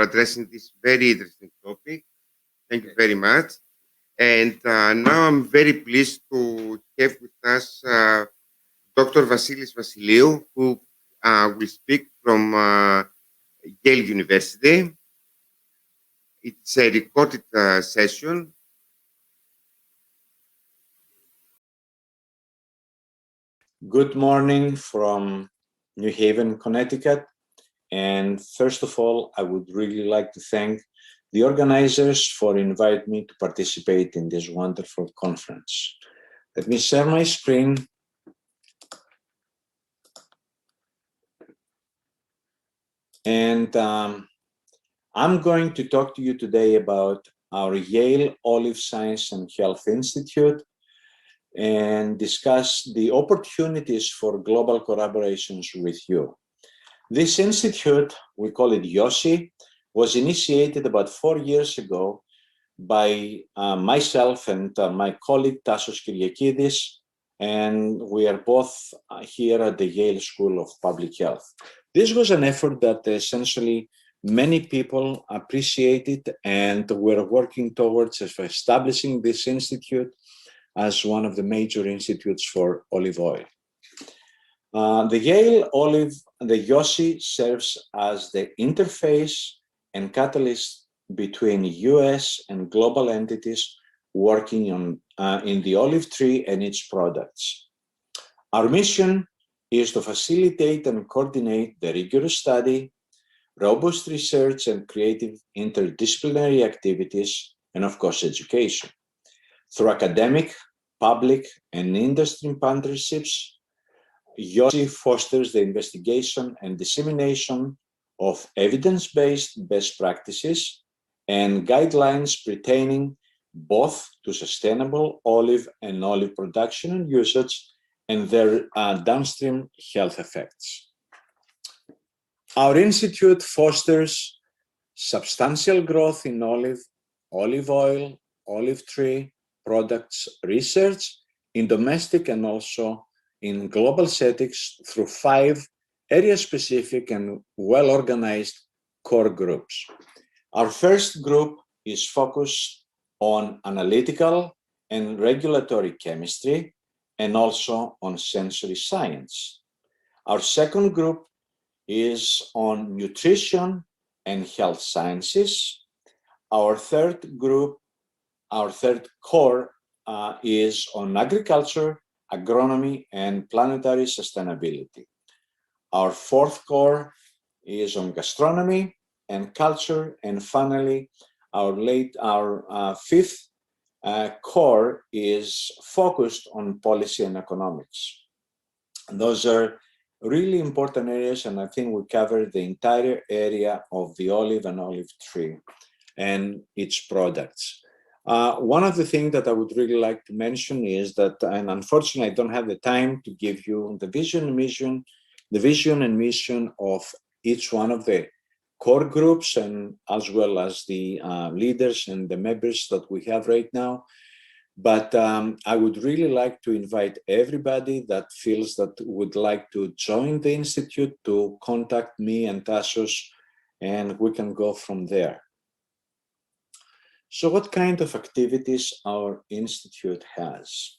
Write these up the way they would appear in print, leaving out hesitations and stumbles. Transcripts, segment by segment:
addressing this very interesting topic. Thank you very much. And now I'm very pleased to have with us Dr. Vasiliou, who will speak from Yale University. It's a recorded session. Good morning from New Haven, Connecticut. And first of all, I would really like to thank the organizers for inviting me to participate in this wonderful conference. Let me share my screen. And I'm going to talk to you today about our Yale Olive Science and Health Institute and discuss the opportunities for global collaborations with you. This institute, we call it YOSI, was initiated about 4 years ago by myself and my colleague Tassos Kyriakidis, and we are both here at the Yale School of Public Health. This was an effort that essentially many people appreciated, and we're working towards establishing this institute as one of the major institutes for olive oil. The Yale Olive, the YOSI, serves as the interface and catalyst between US and global entities working on, in the olive tree and its products. Our mission is to facilitate and coordinate the rigorous study, robust research, and creative interdisciplinary activities, and of course, education. Through academic, public, and industry partnerships, YOSI fosters the investigation and dissemination of evidence-based best practices and guidelines pertaining both to sustainable olive and olive production and usage and their downstream health effects. Our institute fosters substantial growth in olive oil, olive tree products research in domestic and also in global settings through 5 area-specific and well-organized core groups. Our first group is focused on analytical and regulatory chemistry and also on sensory science. Our second group is on nutrition and health sciences. Our third core is on agriculture, agronomy, and planetary sustainability. Our fourth core is on gastronomy and culture, and finally, our fifth core is focused on policy and economics. And those are really important areas, and I think we cover the entire area of the olive and olive tree and its products. One of the things that I would really like to mention is that, and unfortunately I don't have the time to give you the vision and mission of each one of the core groups, and as well as the leaders and the members that we have right now. But I would really like to invite everybody that feels that would like to join the Institute to contact me and Tassos, and we can go from there. So what kind of activities our Institute has?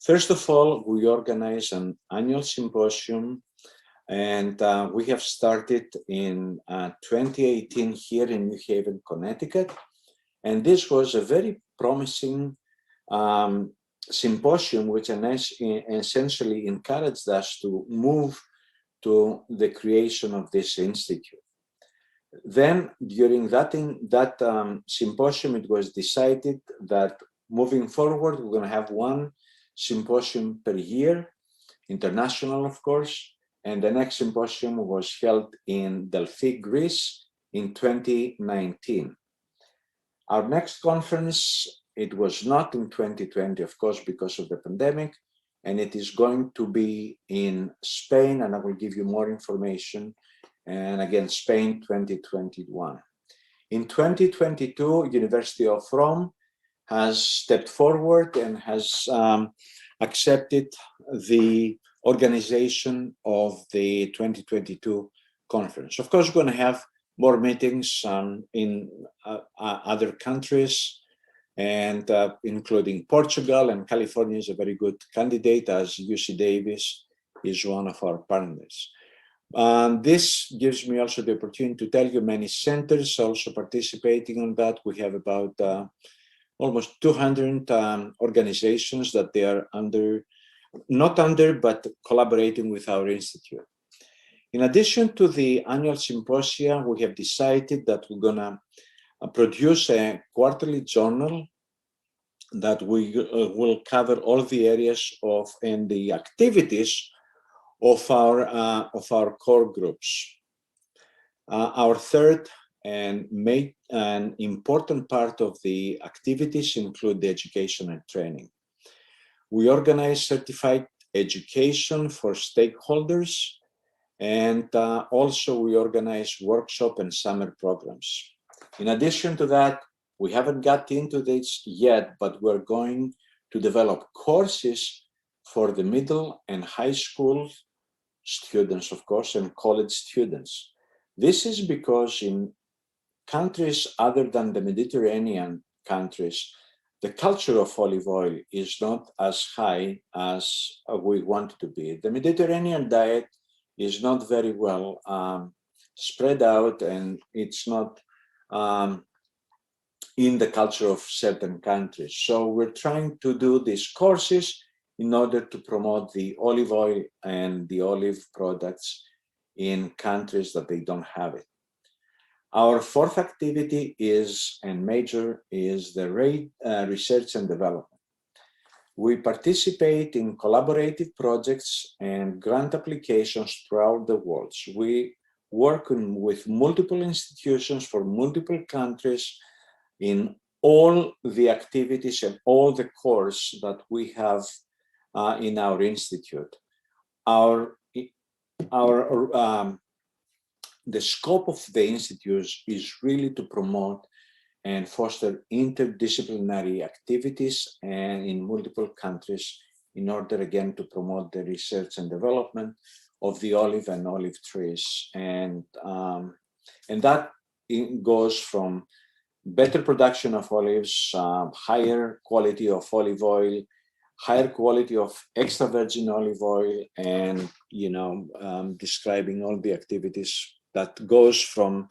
First of all, we organize an annual symposium, and we have started in 2018 here in New Haven, Connecticut. And this was a very promising symposium, which essentially encouraged us to move to the creation of this institute. Then during that symposium, it was decided that moving forward, we're going to have one symposium per year, international, of course, and the next symposium was held in Delphi, Greece in 2019. Our next conference, it was not in 2020, of course, because of the pandemic, and it is going to be in Spain, and I will give you more information. And again, Spain 2021. In 2022, University of Rome has stepped forward and has accepted the organization of the 2022 conference. Of course, we're going to have more meetings in other countries, and including Portugal, and California is a very good candidate, as UC Davis is one of our partners. This gives me also the opportunity to tell you many centers also participating on that. We have about almost 200 organizations that they are but collaborating with our institute. In addition to the annual symposia, we have decided that we're gonna produce a quarterly journal that we will cover all the areas of and the activities of our core groups. Our third and important part of the activities include the education and training. We organize certified education for stakeholders, and also we organize workshop and summer programs. In addition to that, we haven't got into this yet, but we're going to develop courses for the middle and high school students, of course, and college students. This is because in countries other than the Mediterranean countries, the culture of olive oil is not as high as we want it to be. The Mediterranean diet is not very well spread out, and it's not in the culture of certain countries. So we're trying to do these courses in order to promote the olive oil and the olive products in countries that they don't have it. Our fourth activity is, and major, is the research and development. We participate in collaborative projects and grant applications throughout the world. So we work with multiple institutions for multiple countries in all the activities and all the courses that we have in our institute. The scope of the institute is really to promote and foster interdisciplinary activities and in multiple countries in order, again, to promote the research and development of the olive and olive trees. And that goes from better production of olives, higher quality of olive oil, higher quality of extra virgin olive oil, and describing all the activities that goes from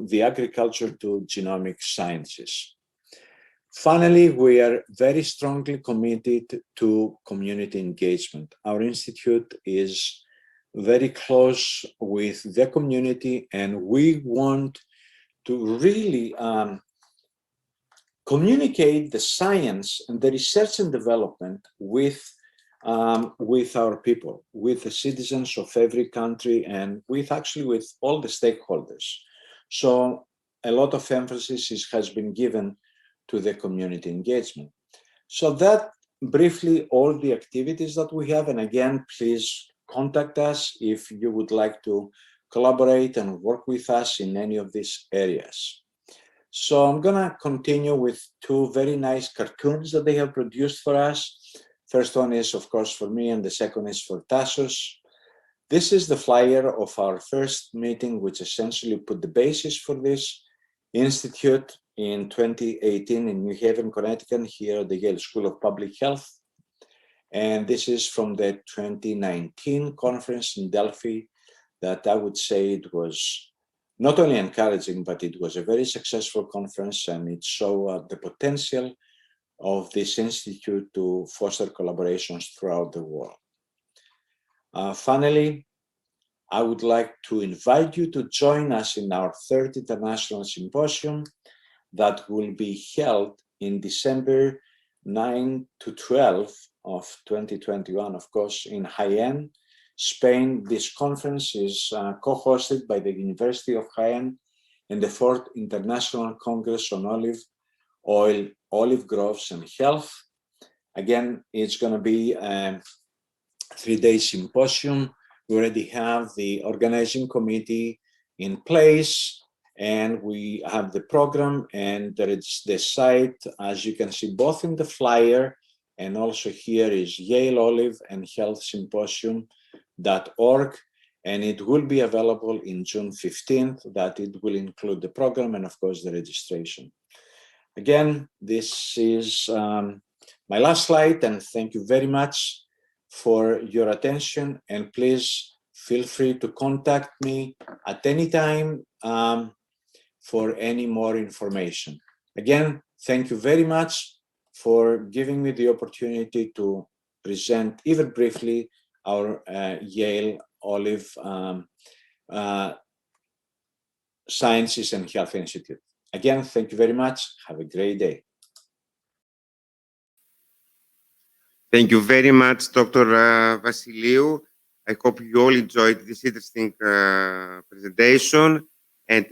the agriculture to genomic sciences. Finally, we are very strongly committed to community engagement. Our institute is very close with the community, and we want to really communicate the science and the research and development with our people, with the citizens of every country, and with all the stakeholders. So a lot of emphasis has been given to the community engagement. So that briefly all the activities that we have, and again, please contact us if you would like to collaborate and work with us in any of these areas. So I'm gonna continue with two very nice cartoons that they have produced for us. First one is, of course, for me, and the second is for Tassos. This is the flyer of our first meeting, which essentially put the basis for this institute in 2018 in New Haven, Connecticut, here at the Yale School of Public Health. And this is from the 2019 conference in Delphi that I would say it was not only encouraging, but it was a very successful conference, and it showed the potential of this institute to foster collaborations throughout the world. Finally, I would like to invite you to join us in our third international symposium that will be held in December 9 to 12 of 2021, of course, in Jaén, Spain. This conference is co-hosted by the University of Jaén and the Fourth International Congress on Olive Oil, Olive Groves and Health. Again, it's going to be a 3-day symposium. We already have the organizing committee in place, and we have the program, and there is the site, as you can see, both in the flyer and also here is Yale Olive and Health Symposium.org. and it will be available in June 15th, that it will include the program and of course the registration. Again, this is my last slide, and thank you very much for your attention, and please feel free to contact me at any time for any more information. Again, thank you very much for giving me the opportunity to present even briefly our Yale Olive Sciences and Health Institute. Again, thank you very much. Have a great day. Thank you very much, Dr. Vasiliou. I hope you all enjoyed this interesting presentation. And